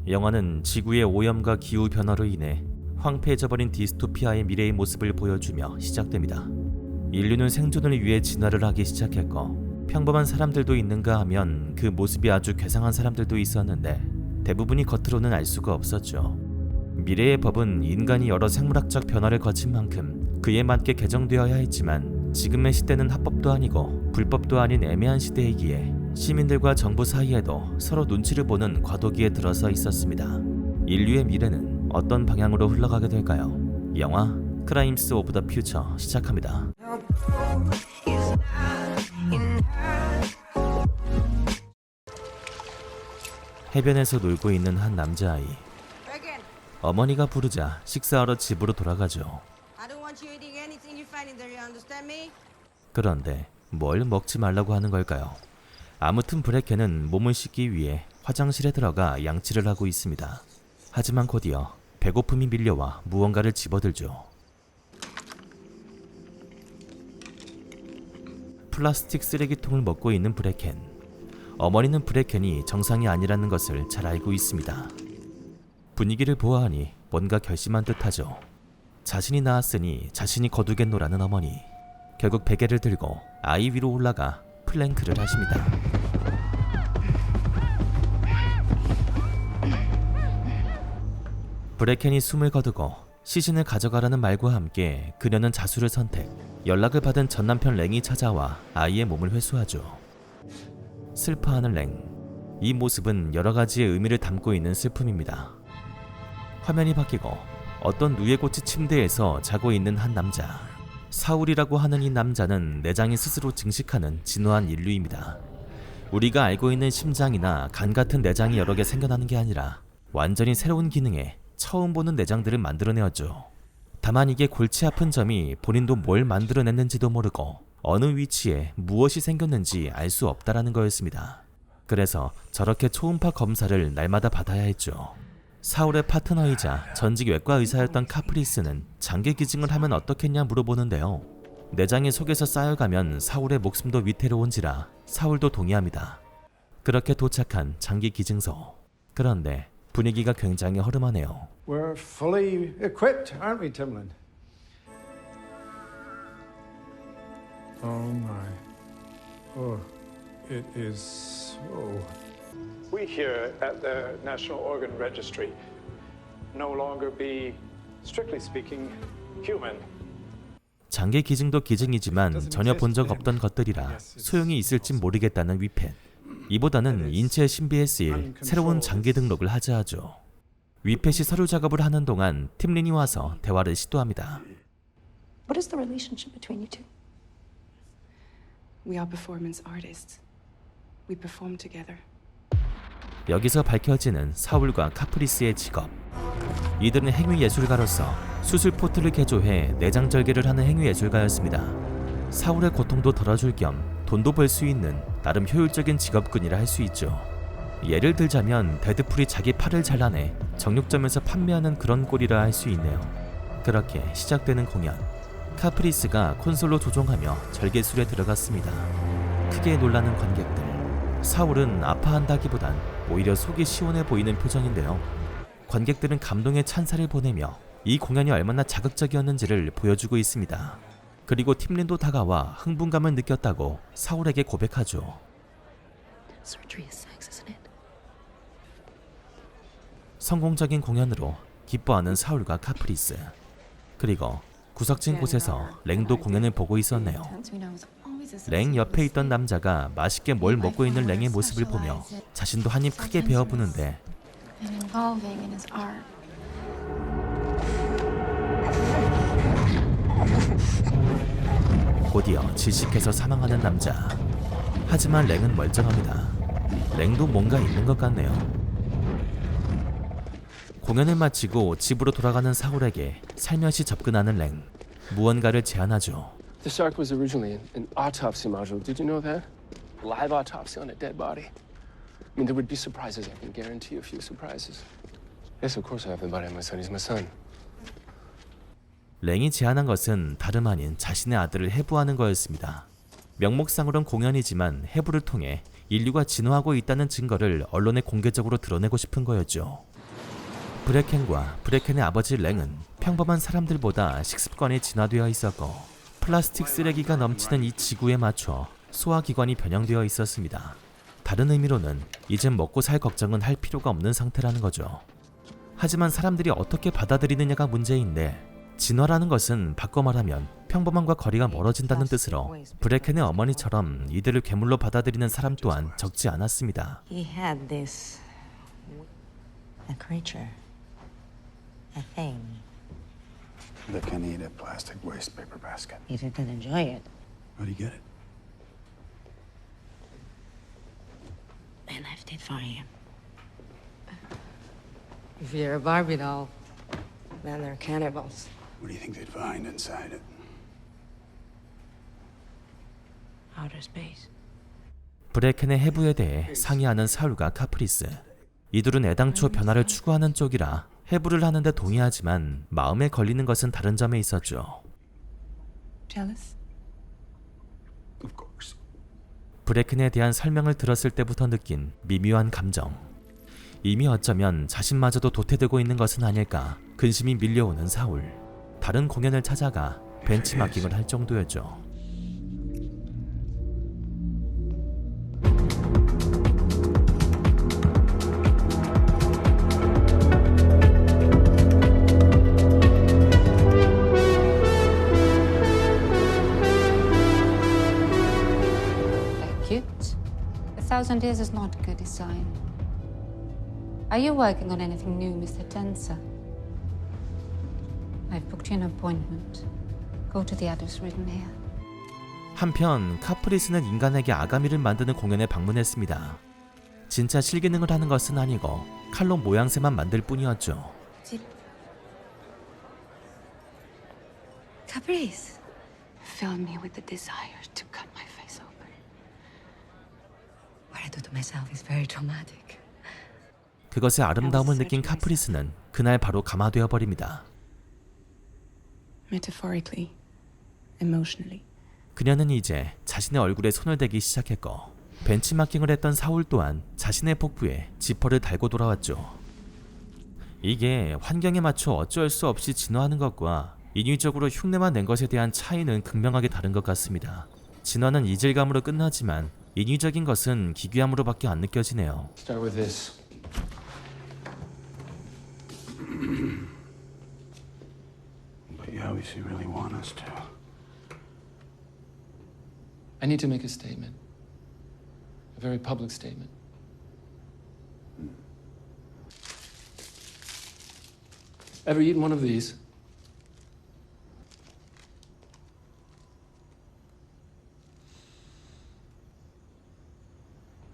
영화는 지구의 오염과 기후변화로 인해 황폐해져버린 디스토피아의 미래의 모습을 보여주며 시작됩니다. 인류는 생존을 위해 진화를 하기 시작했고 평범한 사람들도 있는가 하면 그 모습이 아주 괴상한 사람들도 있었는데 대부분이 겉으로는 알 수가 없었죠. 미래의 법은 인간이 여러 생물학적 변화를 거친 만큼 그에 맞게 개정되어야 했지만 지금의 시대는 합법도 아니고 불법도 아닌 애매한 시대이기에 시민들과 정부 사이에도 서로 눈치를 보는 과도기에 들어서 있었습니다. 인류의 미래는 어떤 방향으로 흘러가게 될까요? 영화 크라임스 오브 더 퓨처 시작합니다. 해변에서 놀고 있는 한 남자아이. 어머니가 부르자 식사하러 집으로 돌아가죠. 그런데 뭘 먹지 말라고 하는 걸까요? 아무튼 브레켄은 몸을 씻기 위해 화장실에 들어가 양치를 하고 있습니다. 하지만 곧이어 배고픔이 밀려와 무언가를 집어들죠. 플라스틱 쓰레기통을 먹고 있는 브레켄. 어머니는 브레켄이 정상이 아니라는 것을 잘 알고 있습니다. 분위기를 보아하니 뭔가 결심한 듯하죠. 자신이 낳았으니 자신이 거두겠노라는 어머니. 결국 베개를 들고 아이 위로 올라가 플랭크를 하십니다. 브레켄이 숨을 거두고 시신을 가져가라는 말과 함께 그녀는 자수를 선택. 연락을 받은 전남편 랭이 찾아와 아이의 몸을 회수하죠. 슬퍼하는 랭. 이 모습은 여러 가지의 의미를 담고 있는 슬픔입니다. 화면이 바뀌고 어떤 누에고치 침대에서 자고 있는 한 남자. 사울이라고 하는 이 남자는 내장이 스스로 증식하는 진화한 인류입니다. 우리가 알고 있는 심장이나 간 같은 내장이 여러 개 생겨나는 게 아니라 완전히 새로운 기능에 처음 보는 내장들을 만들어내었죠. 다만 이게 골치 아픈 점이 본인도 뭘 만들어냈는지도 모르고 어느 위치에 무엇이 생겼는지 알 수 없다라는 거였습니다. 그래서 저렇게 초음파 검사를 날마다 받아야 했죠. 사울의 파트너이자 전직 외과 의사였던 카프리스는 장기 기증을 하면 어떻겠냐 물어보는데요. 내장이 속에서 쌓여가면 사울의 목숨도 위태로운지라 사울도 동의합니다. 그렇게 도착한 장기 기증소. 그런데 분위기가 굉장히 허름하네요. We're fully equipped, aren't we, Timlin? Oh my. Oh, it is so. We here at the National Organ Registry no longer be, strictly speaking, human. 장기 기증도 기증이지만 전혀 본 적 없던 것들이라 소용이 있을진 모르겠다는 위펜. 이보다는 인체의 신비에 쓰일 새로운 장기 등록을 하자 하죠. 위펫이 서류 작업을 하는 동안 팀린이 와서 대화를 시도합니다. What is the relationship between you two? We are performance artists. We perform together. 여기서 밝혀지는 사울과 카프리스의 직업. 이들은 행위예술가로서 수술 포트를 개조해 내장 절개를 하는 행위예술가였습니다. 사울의 고통도 덜어줄 겸 돈도 벌 수 있는 나름 효율적인 직업군이라 할 수 있죠. 예를 들자면 데드풀이 자기 팔을 잘라내 정육점에서 판매하는 그런 꼴이라 할 수 있네요. 그렇게 시작되는 공연. 카프리스가 콘솔로 조종하며 절개술에 들어갔습니다. 크게 놀라는 관객들. 사울은 아파한다기보단 오히려 속이 시원해 보이는 표정인데요. 관객들은 감동의 찬사를 보내며 이 공연이 얼마나 자극적이었는지를 보여주고 있습니다. 그리고 팀린도 다가와 흥분감을 느꼈다고 사울에게 고백하죠. 성공적인 공연으로 기뻐하는 사울과 카프리스. 그리고 구석진 곳에서 랭도 공연을 보고 있었네요. 랭 옆에 있던 남자가 맛있게 뭘 먹고 있는 랭의 모습을 보며 자신도 한입 크게 베어부는데 곧이어 질식해서 사망하는 남자. 하지만 랭은 멀쩡합니다. 랭도 뭔가 있는 것 같네요. 공연을 마치고 집으로 돌아가는 사울에게 살며시 접근하는 랭. 무언가를 제안하죠. The shark was originally an autopsy module. Did you know that? Live autopsy on a dead body. I mean, there would be surprises. I can guarantee you a few surprises. Yes, of course I have the body of my son. He's my son. 랭이 제안한 것은 다름 아닌 자신의 아들을 해부하는 거였습니다. 명목상으론 공연이지만 해부를 통해 인류가 진화하고 있다는 증거를 언론에 공개적으로 드러내고 싶은 거였죠. 브레켄과 브레켄의 아버지 랭은 평범한 사람들보다 식습관이 진화되어 있었고 플라스틱 쓰레기가 넘치는 이 지구에 맞춰 소화기관이 변형되어 있었습니다. 다른 의미로는 이젠 먹고 살 걱정은 할 필요가 없는 상태라는 거죠. 하지만 사람들이 어떻게 받아들이느냐가 문제인데 진화라는 것은 바꿔 말하면 평범함과 거리가 멀어진다는 뜻으로 브레켄의 어머니처럼 이들을 괴물로 받아들이는 사람 또한 적지 않았습니다. He had this a creature, a thing. That can eat a plastic waste paper basket. He didn't enjoy it. Where'd he get it? They left it for him. If you're a Barbie doll, then they're cannibals. What do you think they'd find inside it? Outer space. 브레켄의 해부에 대해 상의하는 사울과 카프리스. 이들은 애당초 변화를 추구하는 쪽이라 해부를 하는데 동의하지만 마음에 걸리는 것은 다른 점에 있었죠. Jealous? Of course. 브레켄에 대한 설명을 들었을 때부터 느낀 미묘한 감정. 이미 어쩌면 자신마저도 도태되고 있는 것은 아닐까 근심이 밀려오는 사울. 다른 공연을 찾아가 벤치마킹을 할 정도였죠. They're cute. 1,000 years is not a good design. Are you working on anything new, Mr. Tenser? I've booked you an appointment. Go to the address written here. 한편 카프리스는 인간에게 아가미를 만드는 공연에 방문했습니다. 진짜 실기능을 하는 것은 아니고 칼로 모양새만 만들 뿐이었죠. Caprice. Fill me with the desire to cut my face open. What I do to myself is very traumatic. 그것의 아름다움을 느낀 카프리스는 그날 바로 감화되어 버립니다. Metaphorically, emotionally. 그녀는 이제 자신의 얼굴에 손을 대기 시작했고 벤치마킹을 했던 사울 또한 자신의 복부에 지퍼를 달고 돌아왔죠. 이게 환경에 맞춰 어쩔 수 없이 진화하는 것과 인위적으로 흉내만 낸 것에 대한 차이는 극명하게 다른 것 같습니다. 진화는 이질감으로 끝나지만 인위적인 것은 기괴함으로밖에 안 느껴지네요. Start with this. But you obviously really want us to. I need to make a statement. A very public statement. Ever eaten one of these?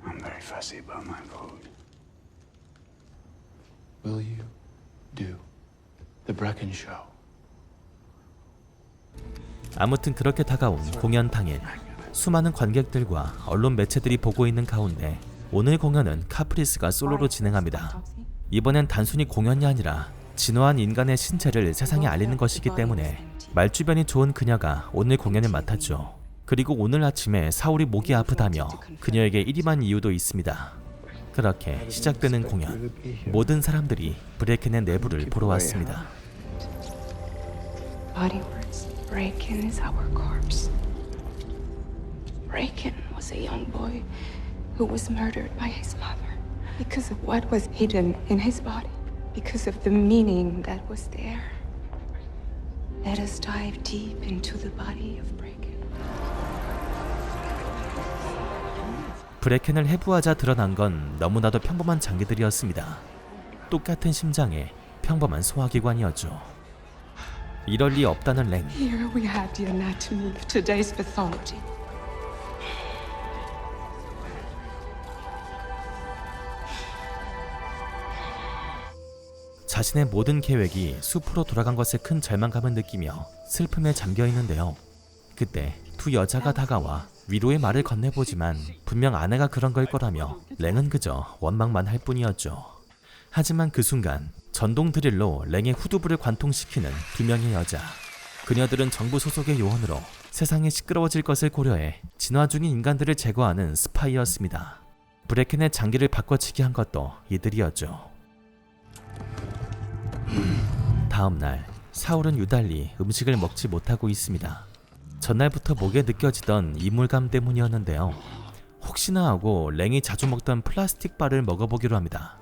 I'm very fussy about my food. Will you do the Brecken show? 아무튼 그렇게 다가온 공연 당일 수많은 관객들과 언론 매체들이 보고 있는 가운데 오늘 공연은 카프리스가 솔로로 진행합니다. 이번엔 단순히 공연이 아니라 진화한 인간의 신체를 세상에 알리는 것이기 때문에 말주변이 좋은 그녀가 오늘 공연을 맡았죠. 그리고 오늘 아침에 사울이 목이 아프다며 그녀에게 일임한 이유도 있습니다. 그렇게 시작되는 공연. 모든 사람들이 브레켄의 내부를 보러 왔습니다. Body words. Breakin is our corpse. Breakin was a young boy who was murdered by his mother because of what was hidden in his body, because of the meaning that was there. Let us dive deep into the body of Breakin. 브레켄을 해부하자 드러난 건 너무나도 평범한 장기들이었습니다. 똑같은 심장에 평범한 소화기관이었죠. 이럴 리 없다는 랭. Here we have the anatomy of today's pathology. 자신의 모든 계획이 수포로 돌아간 것에 큰 절망감을 느끼며 슬픔에 잠겨 있는데요. 그때 두 여자가 다가와 위로의 말을 건네보지만 분명 아내가 그런 걸 거라며 랭은 그저 원망만 할 뿐이었죠. 하지만 그 순간 전동 드릴로 랭의 후두부를 관통시키는 두 명의 여자. 그녀들은 정부 소속의 요원으로 세상이 시끄러워질 것을 고려해 진화 중인 인간들을 제거하는 스파이였습니다. 브레켄의 장기를 바꿔치기 한 것도 이들이었죠. 다음날 사울은 유달리 음식을 먹지 못하고 있습니다. 전날부터 목에 느껴지던 이물감 때문이었는데요. 혹시나 하고 랭이 자주 먹던 플라스틱 바를 먹어보기로 합니다.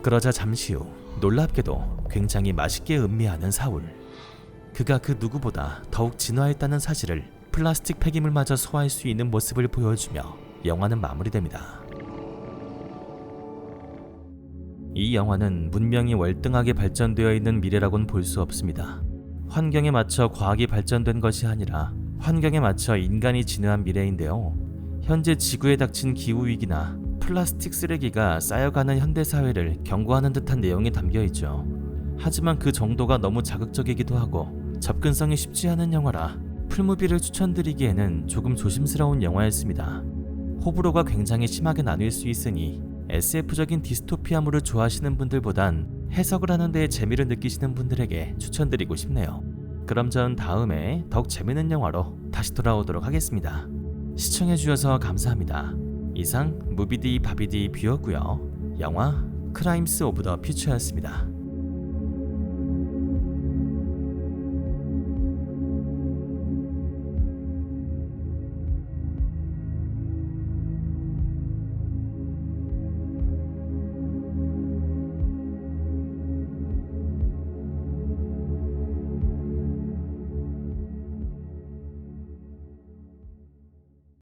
그러자 잠시 후 놀랍게도 굉장히 맛있게 음미하는 사울. 그가 그 누구보다 더욱 진화했다는 사실을 플라스틱 폐기물마저 소화할 수 있는 모습을 보여주며 영화는 마무리됩니다. 이 영화는 문명이 월등하게 발전되어 있는 미래라고는 볼 수 없습니다. 환경에 맞춰 과학이 발전된 것이 아니라 환경에 맞춰 인간이 진화한 미래인데요. 현재 지구에 닥친 기후위기나 플라스틱 쓰레기가 쌓여가는 현대사회를 경고하는 듯한 내용이 담겨있죠. 하지만 그 정도가 너무 자극적이기도 하고 접근성이 쉽지 않은 영화라 풀무비를 추천드리기에는 조금 조심스러운 영화였습니다. 호불호가 굉장히 심하게 나뉠 수 있으니 SF적인 디스토피아물을 좋아하시는 분들보단 해석을 하는 데에 재미를 느끼시는 분들에게 추천드리고 싶네요. 그럼 전 다음에 더욱 재밌는 영화로 다시 돌아오도록 하겠습니다. 시청해주셔서 감사합니다. 이상 무비디 바비디 뷰였고요. 영화 크라임스 오브 더 퓨처였습니다.